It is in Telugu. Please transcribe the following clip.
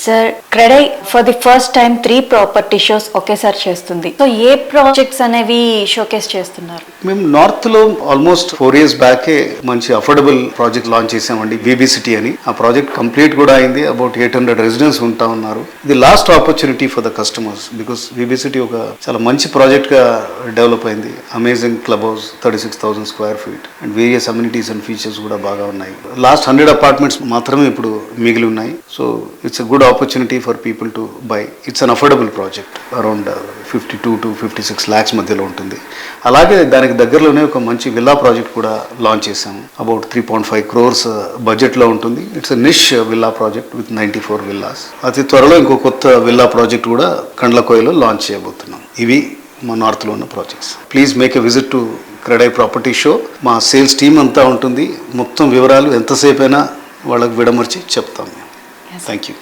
Sir CREDAI for the first time 3 property shows ఒకేసారి చేస్తుంది. సో ఏ ప్రాజెక్ట్స్ అనేవి షోకేస్ చేస్తున్నారు? మేము నార్త్ లో ఆల్మోస్ట్ 4 years బ్యాకే మంచి అఫోర్డబుల్ ప్రాజెక్ట్ లాంచ్ చేసామండి, బీబీ సిటీ అని. ఆ ప్రాజెక్ట్ కంప్లీట్ కూడా అయింది. అబౌట్ 800 రెసిడెంట్స్ ఉంటా ఉన్నారు. ఇది last opportunity for the customers because BB city ఒక చాలా మంచి ప్రాజెక్ట్ గా డెవలప్ అయింది. Amazing club house, 36,000 square feet and various amenities and features కూడా బాగా ఉన్నాయి. లాస్ట్ 100 అపార్ట్మెంట్స్ మాత్రమే ఇప్పుడు మిగిలి ఉన్నాయి. So it's a good opportunity for people to buy. It's an affordable project, around 52 to 56 lakhs మధ్యలో ఉంటుంది. అలాగే దానికి దగ్గరలోనే ఒక మంచి విల్లా ప్రాజెక్ట్ కూడా లాంచ్ చేశాము. అబౌట్ 3.5 crores బడ్జెట్లో ఉంటుంది. It's a niche villa project with 94 villas. అతి త్వరలో ఇంకో కొత్త విల్లా ప్రాజెక్ట్ కూడా కండ్లకోయలో లాంచ్ చేయబోతున్నాం. ఇవి మా నార్త్లో ఉన్న projects. Please make a visit to CREDAI property show. మా సేల్స్ టీమ్ అంతా ఉంటుంది. మొత్తం వివరాలు ఎంతసేపు అయినా వాళ్ళకు విడమర్చి చెప్తాం. Thank you.